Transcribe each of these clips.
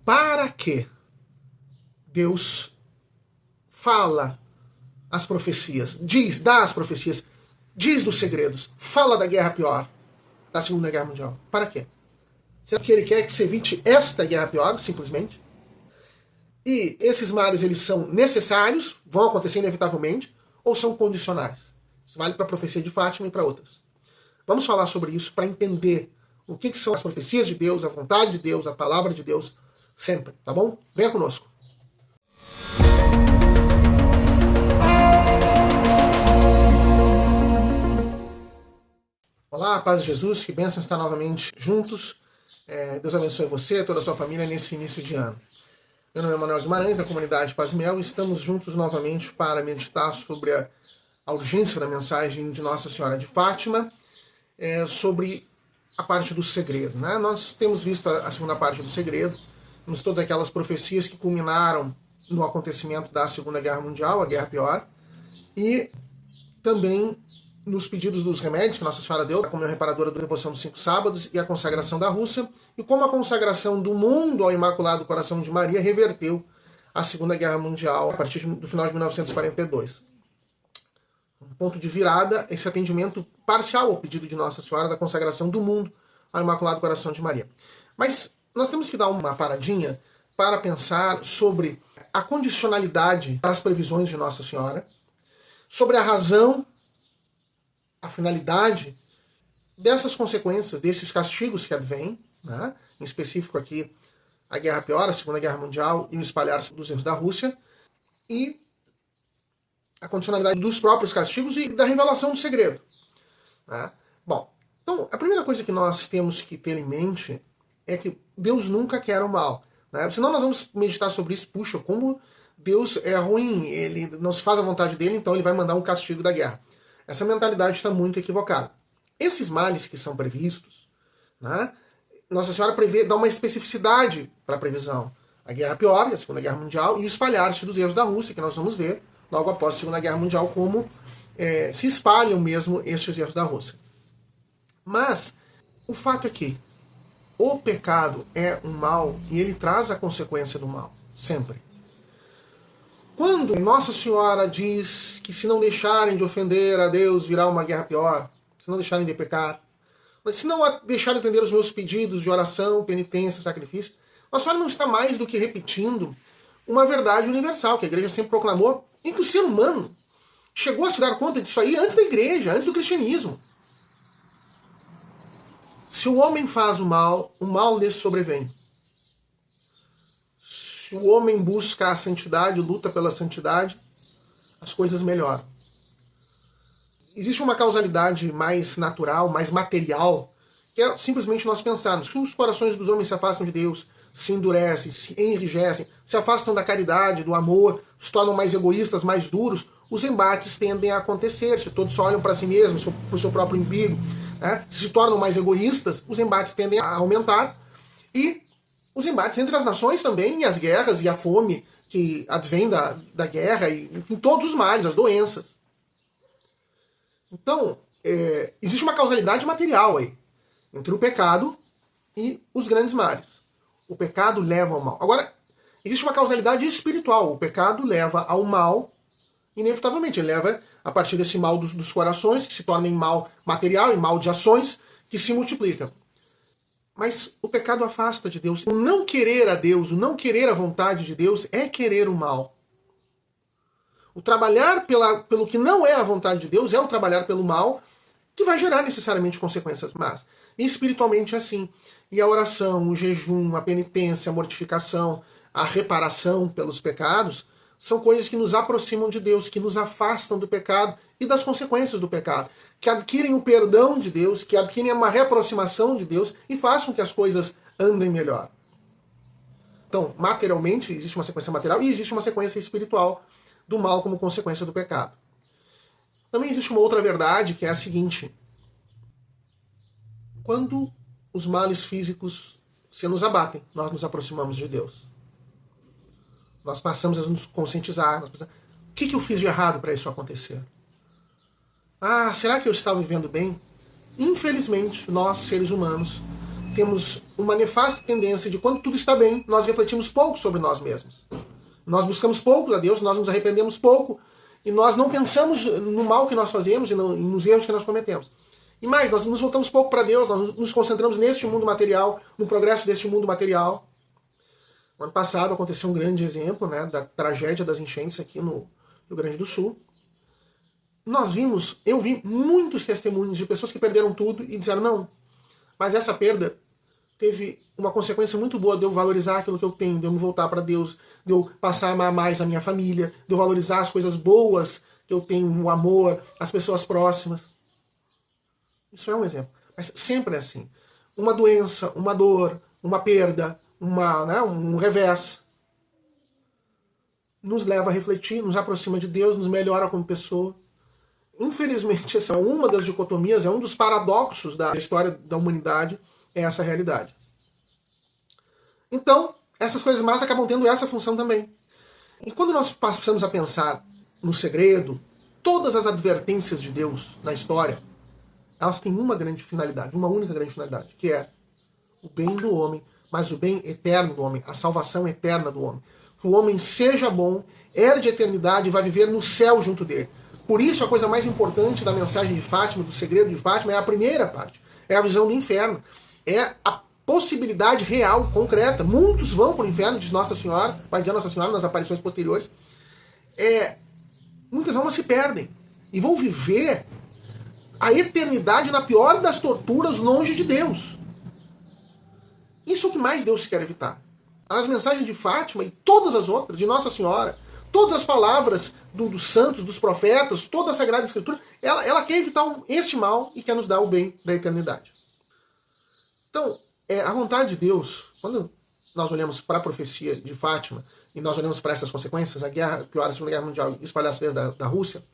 para que Deus fala as profecias, dá as profecias, diz dos segredos, fala da guerra pior, da Segunda Guerra Mundial? Para quê? Será que ele quer que se evite esta guerra pior, simplesmente? E esses males, eles são necessários, vão acontecer inevitavelmente, ou são condicionais? Isso vale para a profecia de Fátima e para outras. Vamos falar sobre isso para entender o que são as profecias de Deus, a vontade de Deus, a palavra de Deus, sempre, tá bom? Venha conosco. Olá, paz de Jesus, que bênção estar novamente juntos. Deus abençoe você e toda a sua família nesse início de ano. Meu nome é Manuel Guimarães, da comunidade Paz e Mel, e estamos juntos novamente para meditar sobre a urgência da mensagem de Nossa Senhora de Fátima, sobre a parte do segredo. Né? Nós temos visto a segunda parte do segredo, temos todas aquelas profecias que culminaram no acontecimento da Segunda Guerra Mundial, a Guerra Pior, e também nos pedidos dos remédios que Nossa Senhora deu, a comunhão reparadora da Devoção dos 5 Sábados e a consagração da Rússia, e como a consagração do mundo ao Imaculado Coração de Maria reverteu a Segunda Guerra Mundial a partir do final de 1942. Um ponto de virada, esse atendimento parcial ao pedido de Nossa Senhora da consagração do mundo ao Imaculado Coração de Maria. Mas nós temos que dar uma paradinha para pensar sobre a condicionalidade das previsões de Nossa Senhora, sobre a razão, a finalidade dessas consequências, desses castigos que advêm, né? Em específico aqui a Guerra Pior, a Segunda Guerra Mundial e o espalhar-se dos erros da Rússia, e a condicionalidade dos próprios castigos e da revelação do segredo. Né? Bom, então a primeira coisa que nós temos que ter em mente é que Deus nunca quer o mal. Né? Senão nós vamos meditar sobre isso, puxa, como Deus é ruim, ele não se faz a vontade dele, então ele vai mandar um castigo da guerra. Essa mentalidade está muito equivocada. Esses males que são previstos, né, Nossa Senhora dá uma especificidade para a previsão. A Guerra Pior, a Segunda Guerra Mundial, e o espalhar-se dos erros da Rússia, que nós vamos ver logo após a Segunda Guerra Mundial, como se espalham mesmo estes erros da Rússia. Mas o fato é que o pecado é um mal e ele traz a consequência do mal, sempre. Quando Nossa Senhora diz que se não deixarem de ofender a Deus, virá uma guerra pior, se não deixarem de pecar, mas se não deixarem de atender os meus pedidos de oração, penitência, sacrifício, Nossa Senhora não está mais do que repetindo uma verdade universal, que a Igreja sempre proclamou, em que o ser humano chegou a se dar conta disso aí antes da Igreja, antes do cristianismo. Se o homem faz o mal lhe sobrevém. Se o homem busca a santidade, luta pela santidade, as coisas melhoram. Existe uma causalidade mais natural, mais material, que é simplesmente nós pensarmos que os corações dos homens se afastam de Deus, se endurecem, se enrijecem, se afastam da caridade, do amor, se tornam mais egoístas, mais duros, os embates tendem a acontecer. Se todos só olham para si mesmos, para o seu próprio umbigo, né? Se tornam mais egoístas, os embates tendem a aumentar, e os embates entre as nações também, e as guerras e a fome que advém da guerra, e enfim, todos os males, as doenças. Então, existe uma causalidade material aí, entre o pecado e os grandes males. O pecado leva ao mal. Agora, existe uma causalidade espiritual. O pecado leva ao mal, inevitavelmente. Ele leva a partir desse mal dos corações, que se torna em mal material, em mal de ações, que se multiplica. Mas o pecado afasta de Deus. O não querer a Deus, o não querer a vontade de Deus é querer o mal. O trabalhar pelo que não é a vontade de Deus é o trabalhar pelo mal, que vai gerar necessariamente consequências más. E espiritualmente é assim. E a oração, o jejum, a penitência, a mortificação, a reparação pelos pecados, são coisas que nos aproximam de Deus, que nos afastam do pecado e das consequências do pecado, que adquirem o perdão de Deus, que adquirem uma reaproximação de Deus e façam que as coisas andem melhor. Então, materialmente, existe uma sequência material e existe uma sequência espiritual do mal como consequência do pecado. Também existe uma outra verdade, que é a seguinte: quando os males físicos se nos abatem, nós nos aproximamos de Deus. Nós passamos a nos conscientizar. O que eu fiz de errado para isso acontecer? Será que eu estava vivendo bem? Infelizmente, nós, seres humanos, temos uma nefasta tendência de, quando tudo está bem, nós refletimos pouco sobre nós mesmos. Nós buscamos pouco a Deus, nós nos arrependemos pouco, e nós não pensamos no mal que nós fazemos e nos erros que nós cometemos. E mais, nós nos voltamos pouco para Deus, nós nos concentramos neste mundo material, no progresso deste mundo material. No ano passado aconteceu um grande exemplo, né, da tragédia das enchentes aqui no Rio Grande do Sul. Eu vi muitos testemunhos de pessoas que perderam tudo e disseram, não, mas essa perda teve uma consequência muito boa de eu valorizar aquilo que eu tenho, de eu me voltar para Deus, de eu passar a amar mais a minha família, de eu valorizar as coisas boas que eu tenho, o amor, as pessoas próximas. Isso é um exemplo. Mas sempre é assim. Uma doença, uma dor, uma perda, um revés, nos leva a refletir, nos aproxima de Deus, nos melhora como pessoa. Infelizmente, essa é uma das dicotomias, é um dos paradoxos da história da humanidade, é essa realidade. Então, essas coisas más acabam tendo essa função também. E quando nós passamos a pensar no segredo, todas as advertências de Deus na história, elas têm uma grande finalidade, uma única grande finalidade, que é o bem do homem, mas o bem eterno do homem, a salvação eterna do homem. Que o homem seja bom, herde a eternidade e vai viver no céu junto dele. Por isso, a coisa mais importante da mensagem de Fátima, do segredo de Fátima, é a primeira parte. É a visão do inferno. É a possibilidade real, concreta. Muitos vão para o inferno, diz Nossa Senhora, vai dizer Nossa Senhora nas aparições posteriores. Muitas almas se perdem e vão viver a eternidade na pior das torturas, longe de Deus. Isso é o que mais Deus quer evitar. As mensagens de Fátima e todas as outras, de Nossa Senhora, todas as palavras dos santos, dos profetas, toda a Sagrada Escritura, ela quer evitar este mal e quer nos dar o bem da eternidade. Então, a vontade de Deus, quando nós olhamos para a profecia de Fátima e nós olhamos para essas consequências, a Segunda Guerra Mundial e espalhar as ideias da Rússia,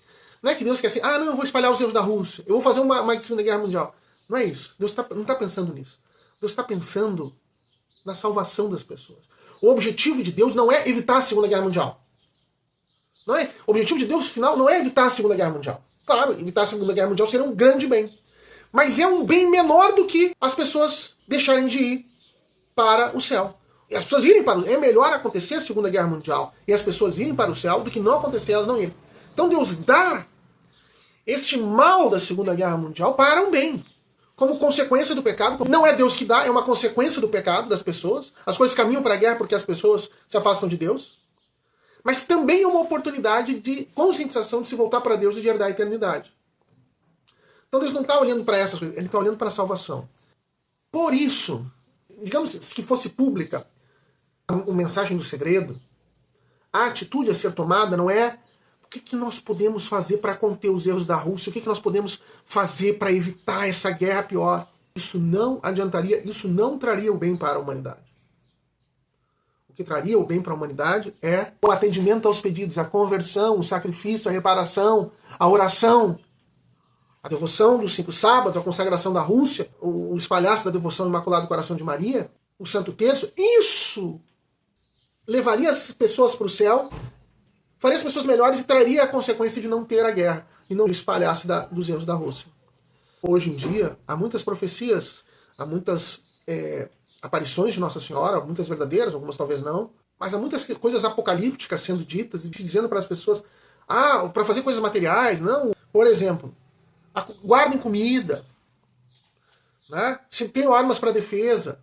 não é que Deus quer assim, não, eu vou espalhar os erros da Rússia, eu vou fazer uma Segunda Guerra Mundial. Não é isso. Deus não está pensando nisso. Deus está pensando na salvação das pessoas. O objetivo de Deus não é evitar a Segunda Guerra Mundial. Não é? O objetivo de Deus, final, não é evitar a Segunda Guerra Mundial. Claro, evitar a Segunda Guerra Mundial seria um grande bem. Mas é um bem menor do que as pessoas deixarem de ir para o céu. E as pessoas irem para o... É melhor acontecer a Segunda Guerra Mundial e as pessoas irem para o céu do que não acontecer elas não irem. Então Deus dá este mal da Segunda Guerra Mundial para um bem. Como consequência do pecado. Não é Deus que dá, é uma consequência do pecado das pessoas. As coisas caminham para a guerra porque as pessoas se afastam de Deus. Mas também é uma oportunidade de conscientização de se voltar para Deus e de herdar a eternidade. Então Deus não está olhando para essas coisas, Ele está olhando para a salvação. Por isso, digamos que fosse pública a mensagem do segredo, a atitude a ser tomada não é o que nós podemos fazer para conter os erros da Rússia, o que nós podemos fazer para evitar essa guerra pior. Isso não adiantaria, isso não traria o bem para a humanidade. O que traria o bem para a humanidade é o atendimento aos pedidos, a conversão, o sacrifício, a reparação, a oração, a devoção dos 5 sábados, a consagração da Rússia, o espalhaço da devoção ao Imaculado Coração de Maria, o Santo Terço. Isso levaria as pessoas para o céu, faria as pessoas melhores e traria a consequência de não ter a guerra e não espalhasse dos erros da Rússia. Hoje em dia, há muitas profecias, há muitas aparições de Nossa Senhora, muitas verdadeiras, algumas talvez não, mas há muitas coisas apocalípticas sendo ditas e dizendo para as pessoas, para fazer coisas materiais, não. Por exemplo, guardem comida, né? Se tem armas para defesa.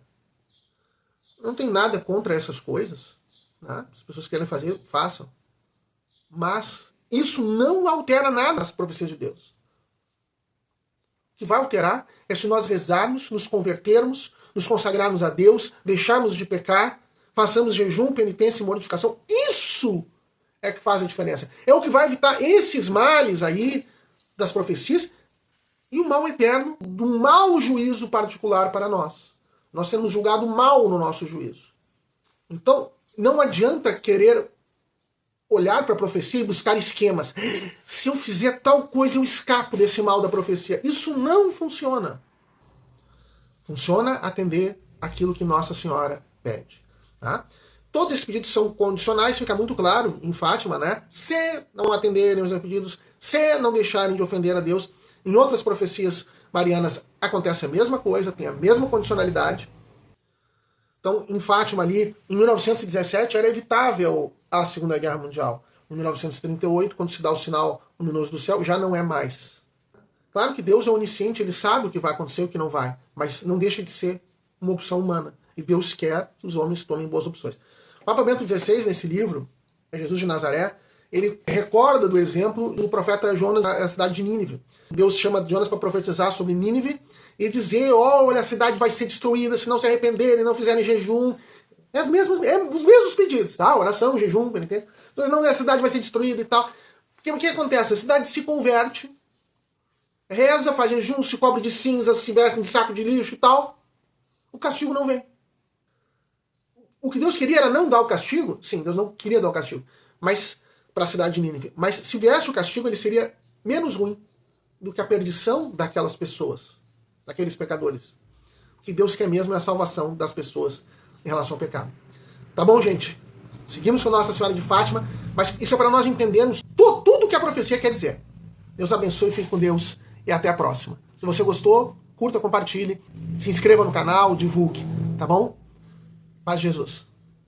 Não tem nada contra essas coisas, né? Se as pessoas querem fazer, façam. Mas isso não altera nada nas profecias de Deus. O que vai alterar é se nós rezarmos, nos convertermos, nos consagrarmos a Deus, deixarmos de pecar, façamos jejum, penitência e mortificação. Isso é que faz a diferença. É o que vai evitar esses males aí das profecias e o mal eterno do mau juízo particular para nós. Nós sermos julgados mal no nosso juízo. Então, não adianta querer olhar para a profecia e buscar esquemas. Se eu fizer tal coisa, eu escapo desse mal da profecia. Isso não funciona. Funciona atender aquilo que Nossa Senhora pede. Tá? Todos esses pedidos são condicionais, fica muito claro em Fátima, né? Se não atenderem os pedidos, se não deixarem de ofender a Deus. Em outras profecias marianas acontece a mesma coisa, tem a mesma condicionalidade. Então, em Fátima ali, em 1917, era evitável a Segunda Guerra Mundial. Em 1938, quando se dá o sinal luminoso do céu, já não é mais. Claro que Deus é onisciente, ele sabe o que vai acontecer e o que não vai, mas não deixa de ser uma opção humana. E Deus quer que os homens tomem boas opções. O Papa Bento XVI, nesse livro, Jesus de Nazaré, ele recorda do exemplo do profeta Jonas na cidade de Nínive. Deus chama Jonas para profetizar sobre Nínive e dizer, olha, a cidade vai ser destruída se não se arrependerem, não fizerem jejum. Os mesmos pedidos, tá? Oração, jejum, penitência. Mas não, a cidade vai ser destruída e tal. Porque o que acontece? A cidade se converte, reza, faz jejum, se cobre de cinzas, se veste de saco de lixo e tal. O castigo não vem. O que Deus queria era não dar o castigo. Sim, Deus não queria dar o castigo. Mas para a cidade de Nínive. Mas se viesse o castigo, ele seria menos ruim do que a perdição daquelas pessoas, daqueles pecadores. O que Deus quer mesmo é a salvação das pessoas em relação ao pecado. Tá bom, gente? Seguimos com Nossa Senhora de Fátima, mas isso é para nós entendermos tudo que a profecia quer dizer. Deus abençoe, fique com Deus e até a próxima. Se você gostou, curta, compartilhe, se inscreva no canal, divulgue, tá bom? Paz de Jesus.